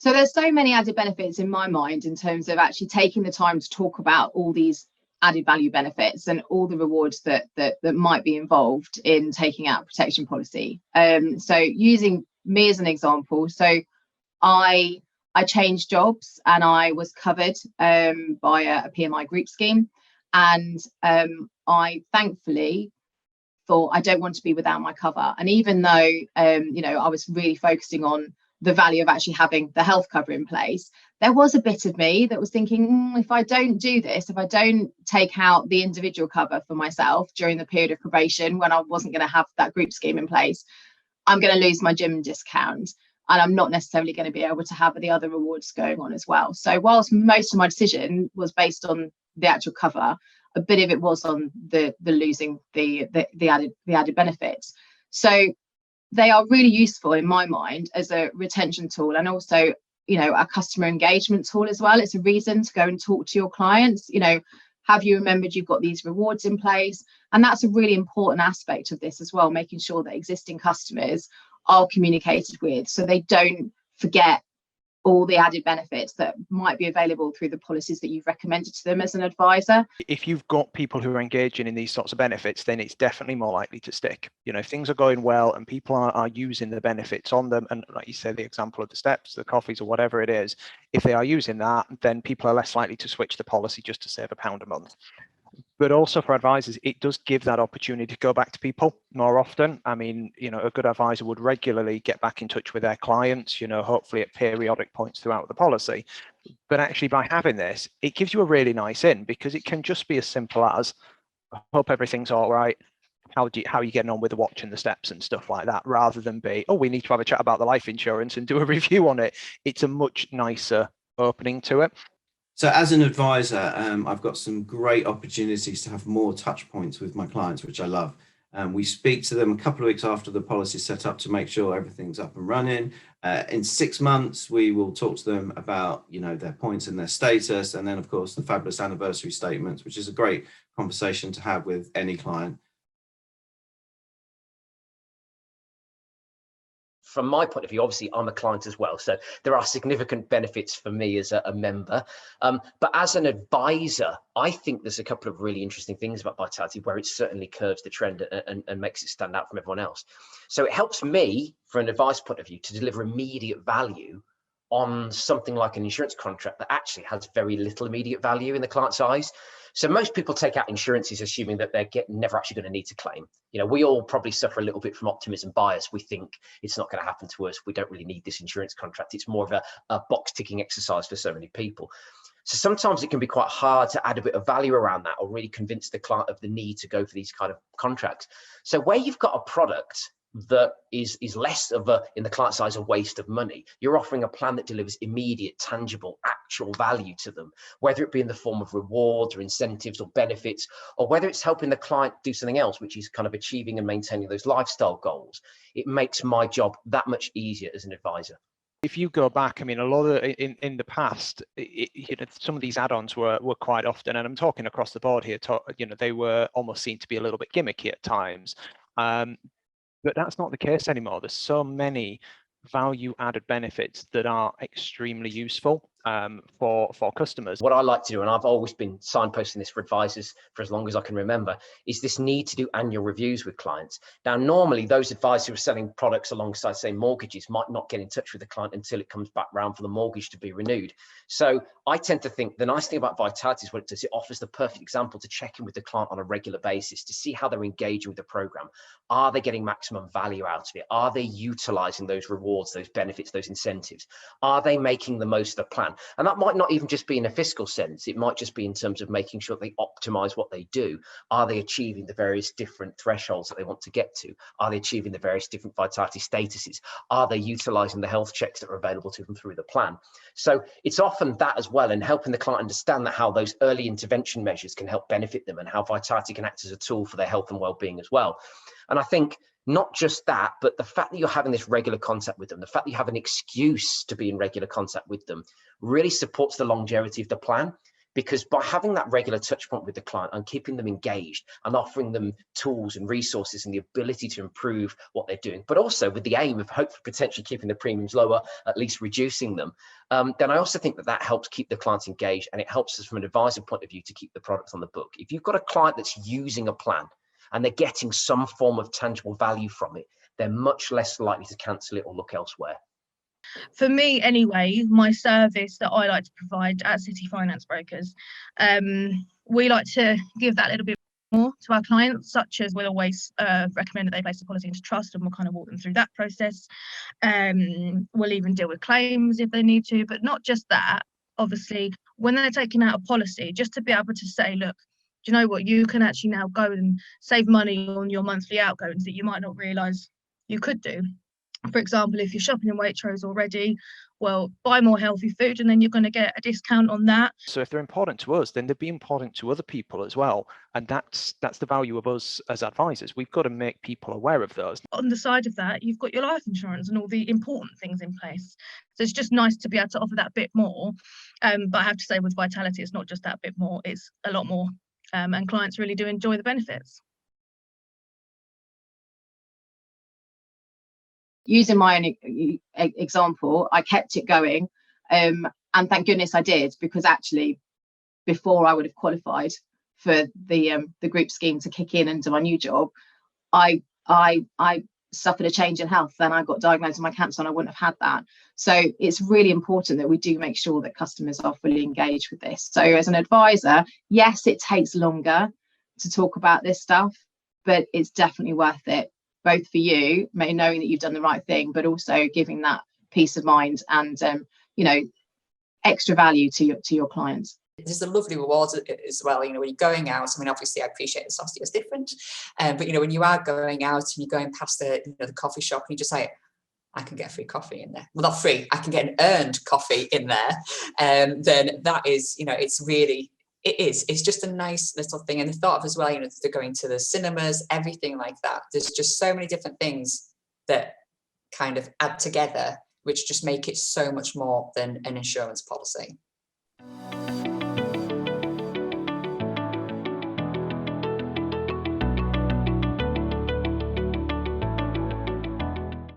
So there's so many added benefits in my mind in terms of actually taking the time to talk about all these added value benefits and all the rewards that might be involved in taking out a protection policy. So using me as an example, so I changed jobs and I was covered by a PMI group scheme, and I thankfully thought I don't want to be without my cover. And even though I was really focusing on the value of actually having the health cover in place, there was a bit of me that was thinking, if I don't do this, if I don't take out the individual cover for myself during the period of probation when I wasn't going to have that group scheme in place, I'm going to lose my gym discount, and I'm not necessarily going to be able to have the other rewards going on as well. So whilst most of my decision was based on the actual cover, a bit of it was on the losing the added benefits. So they are really useful in my mind as a retention tool, and also a customer engagement tool as well. It's a reason to go and talk to your clients. Have you remembered you've got these rewards in place? And that's a really important aspect of this as well, making sure that existing customers are communicated with so they don't forget all the added benefits that might be available through the policies that you've recommended to them as an advisor. If you've got people who are engaging in these sorts of benefits, then it's definitely more likely to stick. If things are going well and people are using the benefits on them, and like you said, the example of the steps, the coffees, or whatever it is, if they are using that, then people are less likely to switch the policy just to save £1 a month. But also for advisors, it does give that opportunity to go back to people more often. I mean, a good advisor would regularly get back in touch with their clients, hopefully at periodic points throughout the policy. But actually by having this, it gives you a really nice in, because it can just be as simple as, I hope everything's all right. How are you getting on with the watch and the steps and stuff like that, rather than be, oh, we need to have a chat about the life insurance and do a review on it. It's a much nicer opening to it. So as an advisor, I've got some great opportunities to have more touch points with my clients, which I love. We speak to them a couple of weeks after the policy is set up to make sure everything's up and running. In 6 months, we will talk to them about, their points and their status. And then, of course, the fabulous anniversary statements, which is a great conversation to have with any client. From my point of view, obviously, I'm a client as well, so there are significant benefits for me as a member. But as an advisor, I think there's a couple of really interesting things about Vitality where it certainly curves the trend and makes it stand out from everyone else. So it helps me, from an advice point of view, to deliver immediate value on something like an insurance contract that actually has very little immediate value in the client's eyes. So most people take out insurances assuming that they're never actually going to need to claim. We all probably suffer a little bit from optimism bias. We think it's not going to happen to us. We don't really need this insurance contract. It's more of a box ticking exercise for so many people. So sometimes it can be quite hard to add a bit of value around that or really convince the client of the need to go for these kind of contracts. So where you've got a product that is less of in the client's eyes, a waste of money, you're offering a plan that delivers immediate, tangible, actual value to them, whether it be in the form of rewards or incentives or benefits, or whether it's helping the client do something else, which is kind of achieving and maintaining those lifestyle goals. It makes my job that much easier as an advisor. If you go back, I mean, a lot of in the past, some of these add-ons were quite often, and I'm talking across the board here, they were almost seen to be a little bit gimmicky at times. But that's not the case anymore. There's so many value added benefits that are extremely useful for customers. What I like to do, and I've always been signposting this for advisors for as long as I can remember, is this need to do annual reviews with clients. Now, normally those advisors who are selling products alongside, say, mortgages might not get in touch with the client until it comes back round for the mortgage to be renewed. So I tend to think the nice thing about Vitality is what it does. It offers the perfect example to check in with the client on a regular basis to see how they're engaging with the program. Are they getting maximum value out of it? Are they utilizing those rewards, those benefits, those incentives? Are they making the most of the plan? And that might not even just be in a fiscal sense. It might just be in terms of making sure they optimize what they do. Are they achieving the various different thresholds that they want to get to? Are they achieving the various different Vitality statuses? Are they utilizing the health checks that are available to them through the plan? So it's often that as well, and helping the client understand that how those early intervention measures can help benefit them and how Vitality can act as a tool for their health and well-being as well. And I think not just that, but the fact that you're having this regular contact with them, the fact that you have an excuse to be in regular contact with them really supports the longevity of the plan, because by having that regular touch point with the client and keeping them engaged and offering them tools and resources and the ability to improve what they're doing, but also with the aim of hopefully potentially keeping the premiums lower, at least reducing them, then I also think that that helps keep the clients engaged, and it helps us from an advisor point of view to keep the product on the book. If you've got a client that's using a plan and they're getting some form of tangible value from it, they're much less likely to cancel it or look elsewhere. For me anyway, my service that I like to provide at City Finance Brokers, we like to give that little bit more to our clients, such as we'll always recommend that they place the policy into trust, and we'll kind of walk them through that process. We'll even deal with claims if they need to, but not just that. Obviously, when they're taking out a policy, just to be able to say, look, do you know what, you can actually now go and save money on your monthly outgoings that you might not realise you could do. For example, if you're shopping in Waitrose already, well, buy more healthy food and then you're going to get a discount on that. So if they're important to us, then they'd be important to other people as well. And that's the value of us as advisors. We've got to make people aware of those. On the side of that, you've got your life insurance and all the important things in place. So it's just nice to be able to offer that bit more. But I have to say with Vitality, it's not just that bit more, it's a lot more. And clients really do enjoy the benefits. Using my own example, I kept it going, and thank goodness I did, because actually before I would have qualified for the group scheme to kick in and do my new job, I suffered a change in health. Then I got diagnosed with my cancer and I wouldn't have had that. So it's really important that we do make sure that customers are fully engaged with this. So as an advisor, yes, it takes longer to talk about this stuff, but it's definitely worth it, both for you, knowing that you've done the right thing, but also giving that peace of mind and extra value to your clients. There's a lovely reward as well, when you're going out. I mean, obviously, I appreciate the sauce is different, but when you are going out and you're going past the coffee shop and you just say, I can get a free coffee in there. Well, not free, I can get an earned coffee in there. Then that is, it's just a nice little thing. And the thought of as well, they're going to the cinemas, everything like that. There's just so many different things that kind of add together, which just make it so much more than an insurance policy.